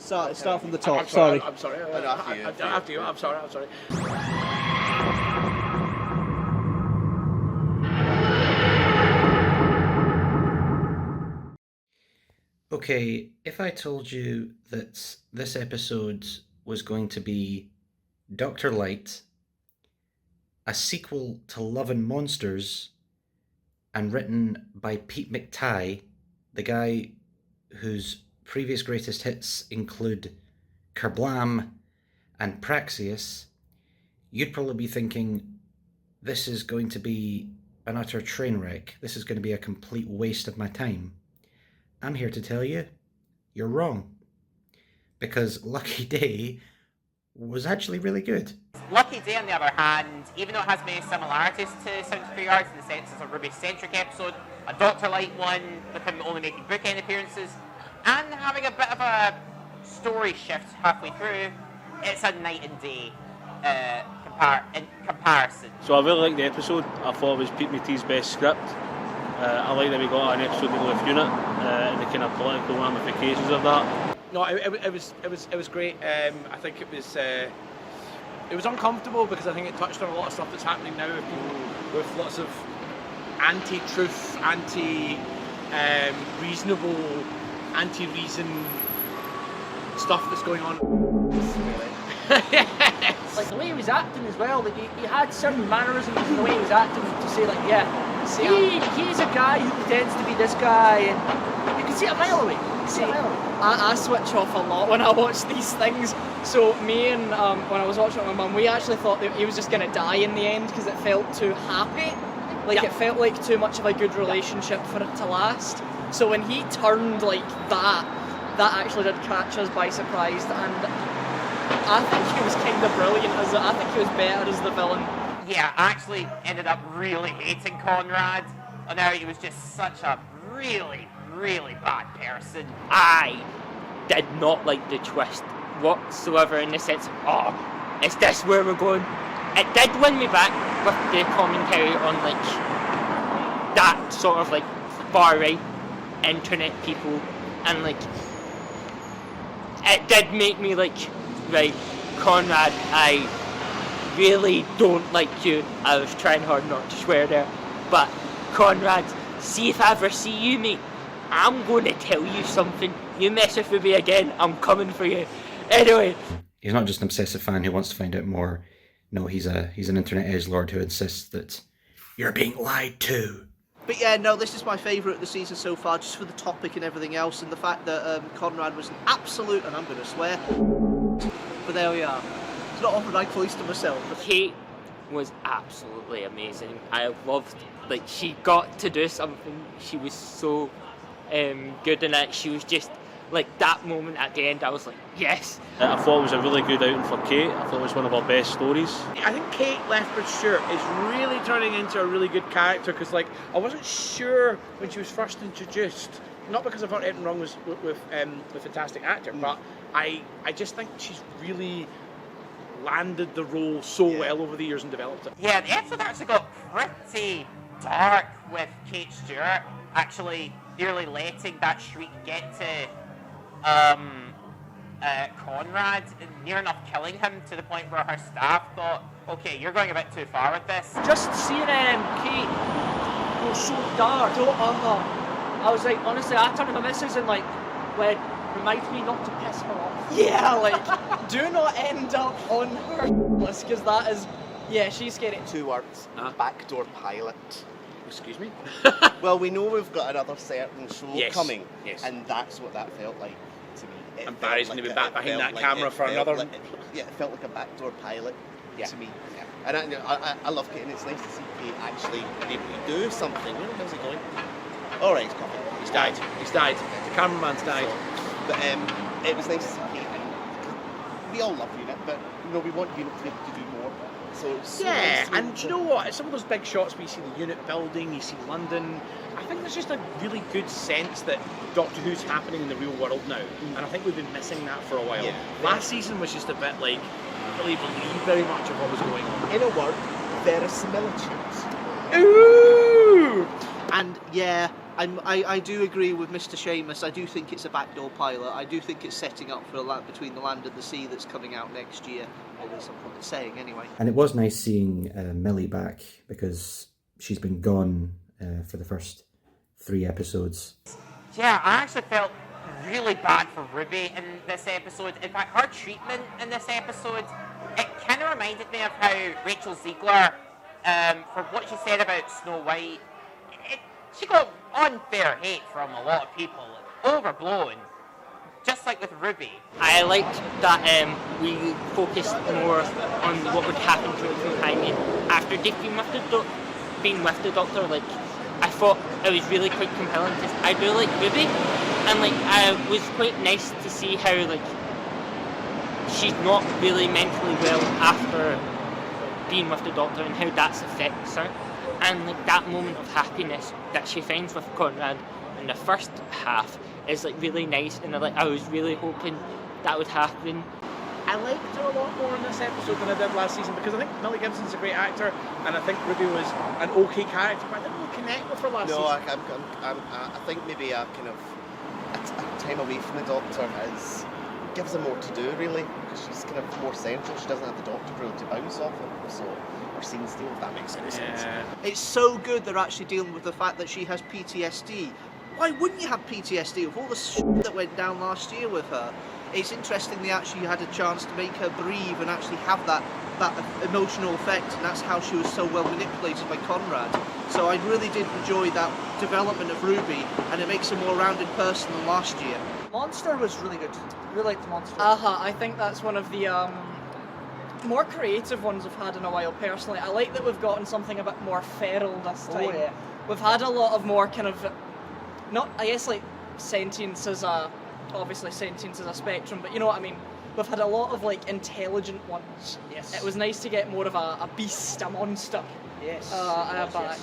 Start from the top. Sorry. I'm sorry. After you. I'm sorry. Okay, if I told you that this episode was going to be Dr. Light, a sequel to Love and Monsters, and written by Pete McTighe, the guy whose previous greatest hits include Kerblam and Praxeus, you'd probably be thinking, this is going to be an utter train wreck. This is going to be a complete waste of my time. I'm here to tell you, you're wrong. Because Lucky Day was actually really good. Lucky Day, on the other hand, even though it has many similarities to Sound of Yards in the sense it's a Ruby-centric episode, a Dr. Light one, with him only making bookend appearances, and having a bit of a story shift halfway through, it's a night and day in comparison. So I really liked the episode. I thought it was Pete McTeague's best script. I like that we got an episode dealing with UNIT and the kind of political ramifications of that. No, it was great. I think it was uncomfortable because I think it touched on a lot of stuff that's happening now with people with lots of anti-truth, anti-reasonable, anti-reason stuff that's going on. Like the way he was acting as well, like he had certain mannerisms in the way he was acting to say like, he's a guy who pretends to be this guy, and you can see it a mile away. I switch off a lot when I watch these things. So me and when I was watching it with my mum, we actually thought that he was just going to die in the end because it felt too happy. Like it felt like too much of a good relationship for it to last. So when he turned like that actually did catch us by surprise, and I think he was kind of brilliant I think he was better as the villain. Yeah, I actually ended up really hating Conrad. And now he was just such a really, really bad person. I did not like the twist whatsoever in the sense of, is this where we're going? It did win me back with the commentary on like that sort of like far right internet people, and like it did make me like, right, Conrad, I really don't like you. I was trying hard not to swear there, but Conrad, see if I ever see you, mate, I'm going to tell you something. You mess with me again, I'm coming for you. Anyway. He's not just an obsessive fan who wants to find out more. No, he's an internet edgelord who insists that you're being lied to. But yeah, no, this is my favourite of the season so far, just for the topic and everything else, and the fact that Conrad was an absolute, and I'm going to swear, but there we are. It's not often I close to myself. Kate was absolutely amazing. I loved, like, she got to do something. She was so good in it. She was just, like, that moment at the end, I was like, yes. I thought it was a really good outing for Kate. I thought it was one of our best stories. I think Kate Lethbridge-Stewart is really turning into a really good character, because like I wasn't sure when she was first introduced, not because I thought anything wrong with a fantastic actor, but I just think she's really landed the role so well over the years and developed it. Yeah, the episode actually got pretty dark with Kate Stewart actually nearly letting that shriek get to Conrad, near enough killing him to the point where her staff thought, okay, you're going a bit too far with this. Just seeing Kate go so dark, I was like, honestly, I turned to my missus and like, went, remind me not to piss her off. Yeah, like, do not end up on her list, because that is, yeah, she's scary. 2 words, backdoor pilot. Excuse me? Well, we know we've got another certain show coming, and that's what that felt like to me. And Barry's going to be back behind that camera for another... It felt like a backdoor pilot to me. Yeah. And I love Kate, and it's nice to see Kate actually able to do something. Where the hell's he going? All right, he's coming. He's died. He's died. The cameraman's died. But it was nice to see Kate, and we all love Unit, but we want Unit to be able to do more. So yeah, and do you know what? Some of those big shots where you see the Unit building, you see London, I think there's just a really good sense that Doctor Who's happening in the real world now, and I think we've been missing that for a while. Yeah. Last season was just a bit like, really believe very much of what was going on. In a word, verisimilitude. Ooh! And yeah, I do agree with Mr. Seamus. I do think it's a backdoor pilot. I do think it's setting up for a land between the land and the sea that's coming out next year. Or there's something it's saying anyway. And it was nice seeing Millie back, because she's been gone for the first 3 episodes. Yeah, I actually felt really bad for Ruby in this episode. In fact, her treatment in this episode, it kind of reminded me of how Rachel Ziegler, for what she said about Snow White, she got unfair hate from a lot of people, overblown, just like with Ruby. I liked that we focused more on what would happen to a companion after they've been with the Doctor. Like, I thought it was really quite compelling because I do like Ruby, and like it was quite nice to see how like she's not really mentally well after being with the Doctor and how that affects her, and like that moment of happiness that she finds with Conrad in the first half is like really nice, and I was really hoping that would happen. I liked her a lot more in this episode than I did last season, because I think Millie Gibson's a great actor, and I think Ruby was an okay character, but I didn't really connect with her last season. I think maybe a kind of a time away from the Doctor gives her more to do, really, because she's kind of more central. She doesn't have the Doctor really to bounce off of, so her scenes deal, if that makes any sense. It's so good they're actually dealing with the fact that she has PTSD. Why wouldn't you have PTSD with all the shit that went down last year with her? It's interesting they actually had a chance to make her breathe and actually have that emotional effect, and that's how she was so well manipulated by Conrad. So I really did enjoy that development of Ruby, and it makes her a more rounded person than last year. Monster was really good. I really liked the Monster. I think that's one of the more creative ones we've had in a while, personally. I like that we've gotten something a bit more feral this time. Oh, yeah. We've had a lot of more kind of, not, I guess, like, sentience is obviously sentience is a spectrum, but you know what I mean? We've had a lot of, like, intelligent ones. Yes. It was nice to get more of a beast, a monster. Yes. Back.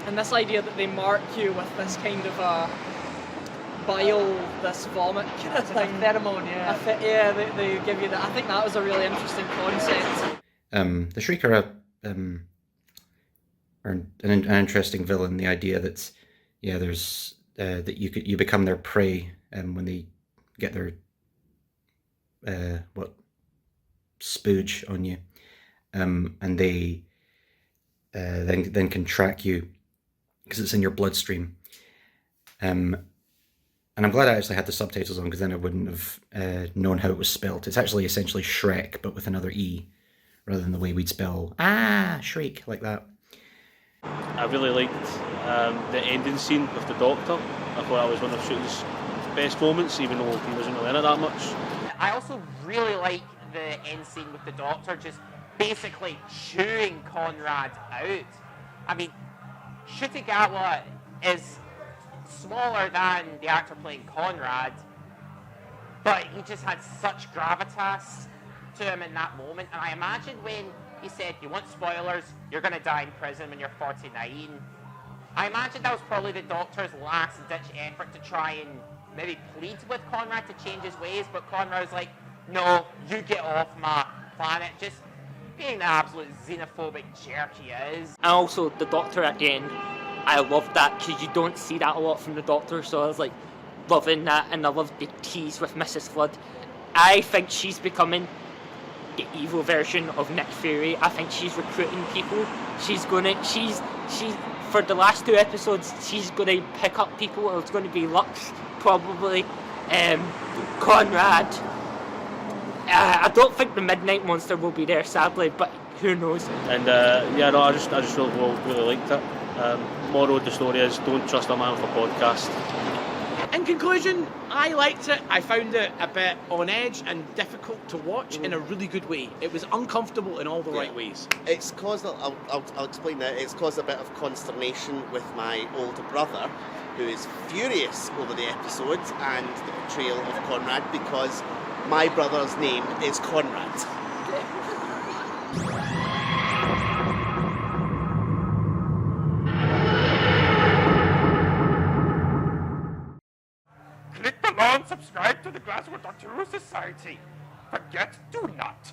And this idea that they mark you with this kind of bile, this vomit kind of thing. Pheromone, yeah. They give you that. I think that was a really interesting concept. The Shriek are an interesting villain. The idea that there's that you become their prey when they get their spooge on you, and they then can track you because it's in your bloodstream. And I'm glad I actually had the subtitles on, because then I wouldn't have known how it was spelt. It's actually essentially Shrek, but with another E, rather than the way we'd spell shriek, like that. I really liked the ending scene with the Doctor. I thought that was one of Shooting's best moments, even though he wasn't really in it that much. I also really like the end scene with the Doctor just basically chewing Conrad out. I mean, Shutigawa is smaller than the actor playing Conrad, but he just had such gravitas to him in that moment. And I imagine when he said, "You want spoilers? You're going to die in prison when you're 49." I imagine that was probably the Doctor's last-ditch effort to try and maybe plead with Conrad to change his ways, but Conrad was like, "No, you get off my planet," just being the absolute xenophobic jerk he is. And also the Doctor at the end, I love that because you don't see that a lot from the Doctor, so I was like loving that, and I love the tease with Mrs. Flood. I think she's becoming the evil version of Nick Fury. I think she's recruiting people. She's for the last 2 episodes, she's gonna pick up people. It's gonna be Lux, probably, Conrad. I don't think the Midnight Monster will be there, sadly, but who knows? And I just really liked it. Moral of the story is, don't trust a man with a podcast. In conclusion, I liked it. I found it a bit on edge and difficult to watch in a really good way. It was uncomfortable in all the right ways. It's caused, I'll explain that, it's caused a bit of consternation with my older brother, who is furious over the episodes and the portrayal of Conrad, because my brother's name is Conrad. Click below and subscribe to the Glasgow Doctor Who Society. Forget, do not.